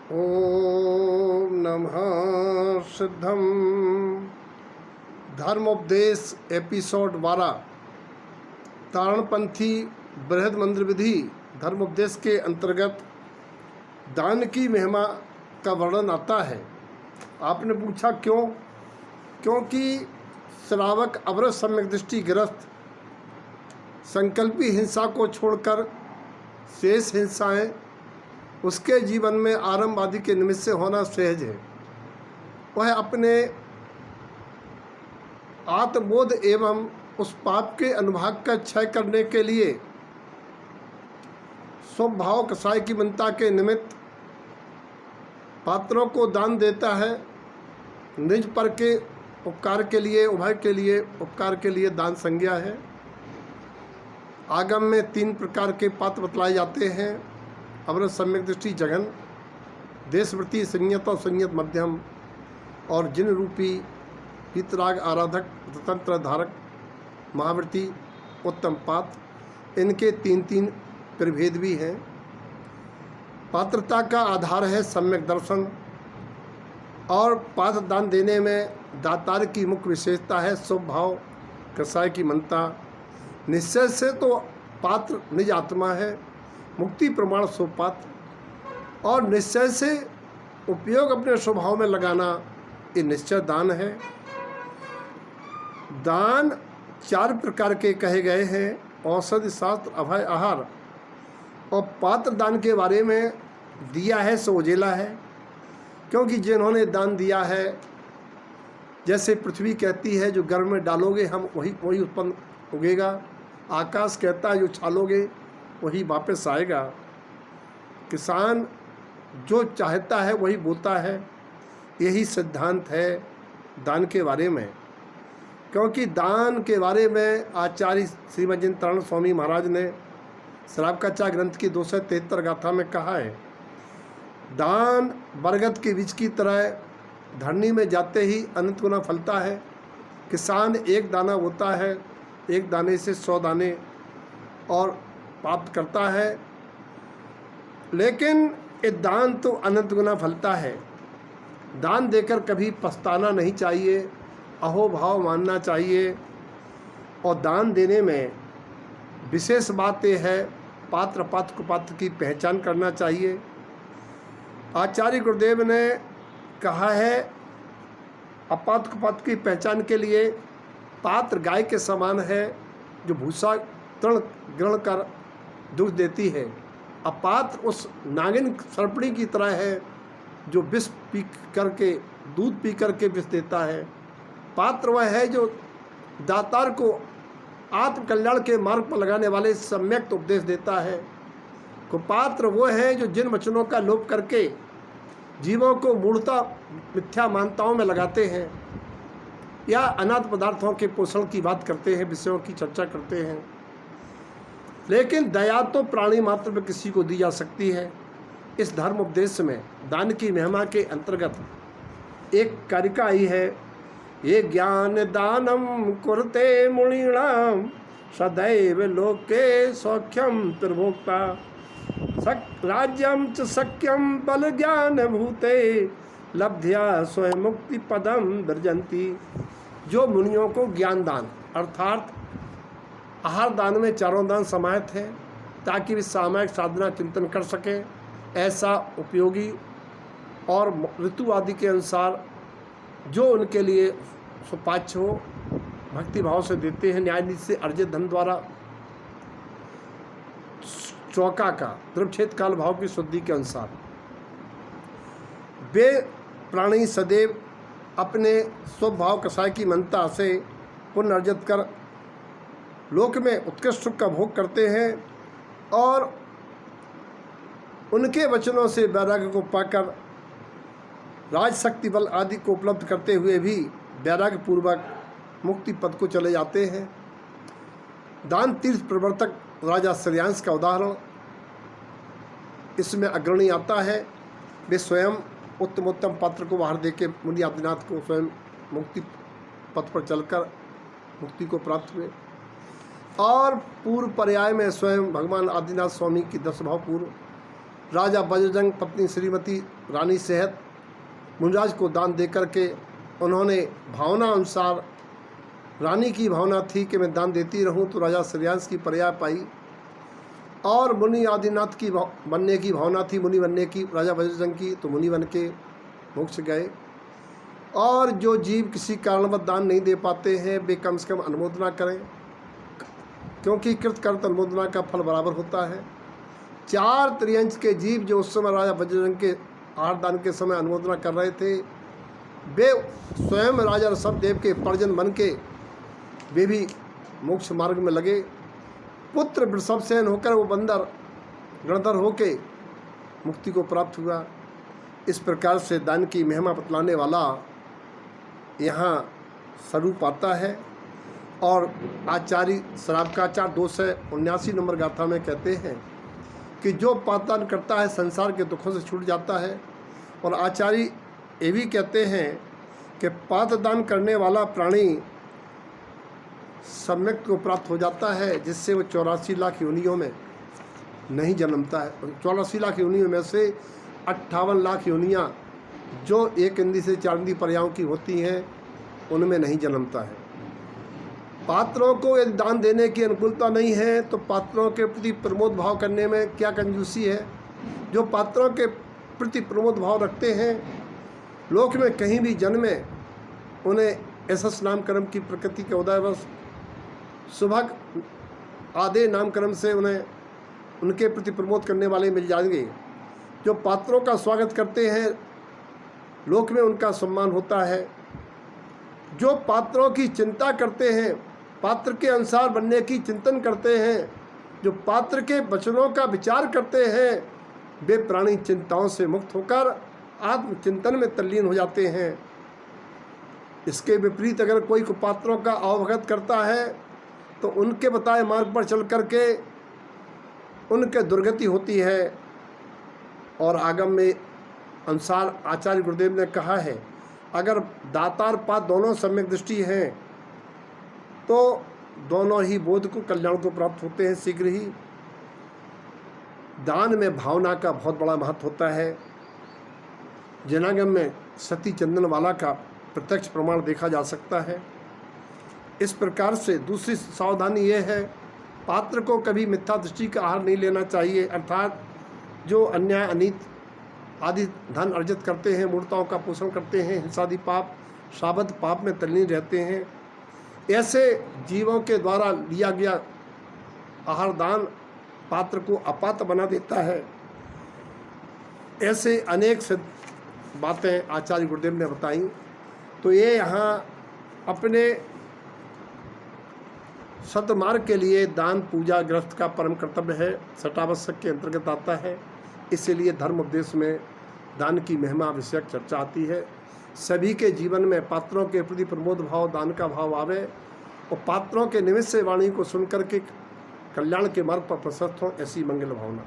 ओम नमः सिद्धम। धर्मोपदेश एपिसोड 12 तारणपंथी बृहद मंत्र विधि धर्मोपदेश के अंतर्गत दान की महिमा का वर्णन आता है। आपने पूछा क्यों? क्योंकि श्रावक अवरत सम्यक दृष्टि ग्रस्त संकल्पी हिंसा को छोड़कर शेष हिंसाएं उसके जीवन में आरंभ आदि के निमित्त से होना सहज है। वह अपने आत्मबोध एवं उस पाप के अनुभाग का क्षय करने के लिए स्वभाव कसाय की मनता के निमित्त पात्रों को दान देता है। निज पर के उपकार के लिए, उभय के लिए, उपकार के लिए दान संज्ञा है। आगम में 3 प्रकार के पात्र बतलाए जाते हैं: अवरत सम्यक दृष्टि जघन, देशवृत्ति संयत और संयत मध्यम, और जिन रूपी हितराग आराधक स्वतंत्र धारक महावृत्ति उत्तम पात्र। इनके 3 प्रभेद भी हैं। पात्रता का आधार है सम्यक दर्शन, और पात्र दान देने में दातार की मुख्य विशेषता है स्वभाव कसाय की मनता। निश्चय से तो पात्र निज आत्मा है, मुक्ति प्रमाण स्वपात्र, और निश्चय से उपयोग अपने स्वभाव में लगाना ये निश्चय दान है। दान 4 प्रकार के कहे गए हैं: औषधि, शास्त्र, अभय, आहार। और पात्र दान के बारे में दिया है सो उजेला है, क्योंकि जिन्होंने दान दिया है, जैसे पृथ्वी कहती है जो गर्भ में डालोगे हम वही उत्पन्न उगेगा। आकाश कहता है जो छालोगे वही वापस आएगा। किसान जो चाहता है वही बोता है। यही सिद्धांत है दान के बारे में। क्योंकि दान के बारे में आचार्य श्रीमद जिनतरण स्वामी महाराज ने श्रावकाचा ग्रंथ की 273 गाथा में कहा है, दान बरगद के बीज की तरह धरनी में जाते ही अनंत गुना फलता है। किसान एक दाना बोता है, एक दाने से 100 दाने और प्राप्त करता है, लेकिन ये दान तो अनंत गुना फलता है। दान देकर कभी पछताना नहीं चाहिए, अहोभाव मानना चाहिए। और दान देने में विशेष बात यह है, पात्र पात्र कुपात्र की पहचान करना चाहिए। आचार्य गुरुदेव ने कहा है, अपात्र कुपात्र की पहचान के लिए पात्र गाय के समान है जो भूसा तृण ग्रहण कर दूध देती है। अपात्र उस नागिन सर्पणी की तरह है जो विष पी करके, दूध पी करके विष देता है। पात्र वह है जो दातार को आत्मकल्याण के मार्ग पर लगाने वाले सम्यक उपदेश देता है। कुपात्र वो है जो जिन वचनों का लोप करके जीवों को मूढ़ता मिथ्या मान्यताओं में लगाते हैं, या अनाथ पदार्थों के पोषण की बात करते हैं, विषयों की चर्चा करते हैं। लेकिन दया तो प्राणी मात्र में किसी को दी जा सकती है। इस धर्म उपदेश में दान की महिमा के अंतर्गत एक कारिका आई है, ये ज्ञान दानम कुरते मुनिणाम सदैव लोके सौख्यम त्रिभोक्ता राज्यम च सक्यम बल ज्ञान भूते लब्ध्या स्वयं मुक्ति पदम वर्जंती। जो मुनियों को ज्ञान दान अर्थात आहार दान में 4 दान समाहित है, ताकि वे सामायिक साधना चिंतन कर सके, ऐसा उपयोगी और ऋतु आदि के अनुसार जो उनके लिए सुपाच्य हो, भक्ति भाव से देते हैं। न्याय नीति से अर्जित धन द्वारा चौका का द्रवक्षेद काल भाव की शुद्धि के अनुसार वे प्राणी सदैव अपने स्वभाव कसाय की मनता से पुण्य अर्जित कर लोक में उत्कृष्ट सुख का भोग करते हैं, और उनके वचनों से वैराग्य को पाकर राजशक्ति बल आदि को उपलब्ध करते हुए भी वैराग्य पूर्वक मुक्ति पद को चले जाते हैं। दान तीर्थ प्रवर्तक राजा श्रेयांश का उदाहरण इसमें अग्रणी आता है। वे स्वयं उत्तम पात्र को बाहर देके मुनि आदिनाथ को स्वयं मुक्ति पथ पर चलकर मुक्ति को प्राप्त हुए, और पूर्व पर्याय में स्वयं भगवान आदिनाथ स्वामी की 10 भाव पूर्व राजा बजरंग पत्नी श्रीमती रानी सेहत मुनिराज को दान दे करके उन्होंने भावना अनुसार, रानी की भावना थी कि मैं दान देती रहूं, तो राजा श्रेयांश की पर्याय पाई। और मुनि आदिनाथ की बनने की भावना थी, मुनि बनने की राजा बजरंग की, तो मुनि बन के मोक्ष गए। और जो जीव किसी कारणवश दान नहीं दे पाते हैं वे कम से कम अनुमोदना करें, क्योंकि कृतकर्त अनुमोदना का फल बराबर होता है। 4 त्रियंश के जीव जो उस समय राजा बजरंग के आहार दान के समय अनुमोदना कर रहे थे, वे स्वयं राजा ऋषभदेव के परिजन बन के वे भी मोक्ष मार्ग में लगे। पुत्र वृषभसेन होकर वो बंदर गणधर होके मुक्ति को प्राप्त हुआ। इस प्रकार से दान की महिमा बतलाने वाला यहाँ स्वरूप आता है। और आचार्य श्रावकाचार्य 279 नंबर गाथा में कहते हैं कि जो पातदान करता है संसार के दुखों से छूट जाता है। और आचार्य ये भी कहते हैं कि पातदान करने वाला प्राणी सम्यक को प्राप्त हो जाता है, जिससे वो 84 लाख योनियों में नहीं जन्मता है। 84 लाख योनियों में से 58 लाख योनियाँ जो 1 इंद्री से 4 इंद्री पर्यायों की होती हैं, उनमें नहीं जन्मता है। पात्रों को यदि दान देने की अनुकूलता नहीं है तो पात्रों के प्रति प्रमोद भाव करने में क्या कंजूसी है। जो पात्रों के प्रति प्रमोद भाव रखते हैं, लोक में कहीं भी जन्मे, उन्हें यशस नामकर्म की प्रकृति के उदयवश सुभग आदे नामकर्म से उन्हें उनके प्रति प्रमोद करने वाले मिल जाएंगे। जो पात्रों का स्वागत करते हैं, लोक में उनका सम्मान होता है। जो पात्रों की चिंता करते हैं, पात्र के अनुसार बनने की चिंतन करते हैं, जो पात्र के वचनों का विचार करते हैं, वे प्राणी चिंताओं से मुक्त होकर आत्मचिंतन में तल्लीन हो जाते हैं। इसके विपरीत अगर कोई कुपात्रों का अवगत करता है तो उनके बताए मार्ग पर चल करके उनके दुर्गति होती है। और आगम में अनुसार आचार्य गुरुदेव ने कहा है, अगर दातार पात दोनों सम्यक दृष्टि हैं तो दोनों ही बोध को कल्याण को प्राप्त होते हैं शीघ्र ही। दान में भावना का बहुत बड़ा महत्व होता है। जनागम में सती चंदन वाला का प्रत्यक्ष प्रमाण देखा जा सकता है। इस प्रकार से दूसरी सावधानी यह है, पात्र को कभी मिथ्या दृष्टि का आहार नहीं लेना चाहिए। अर्थात जो अन्याय अनीत आदि धन अर्जित करते हैं, मूर्ताओं का पोषण करते हैं, हिंसादि पाप शाबद पाप में तल्लीन रहते हैं, ऐसे जीवों के द्वारा लिया गया आहार दान पात्र को अपात्र बना देता है। ऐसे अनेक बातें आचार्य गुरुदेव ने बताई। तो ये यहाँ अपने सतमार्ग के लिए दान पूजा गृहस्थ का परम कर्तव्य है, सटावश्यक के अंतर्गत आता है। इसीलिए धर्म उपदेश में दान की महिमा विषयक चर्चा आती है। सभी के जीवन में पात्रों के प्रति प्रमोद भाव, दान का भाव आवे और पात्रों के निमित्त से वाणी को सुनकर के कल्याण के मार्ग पर प्रशस्त हों, ऐसी मंगल भावना।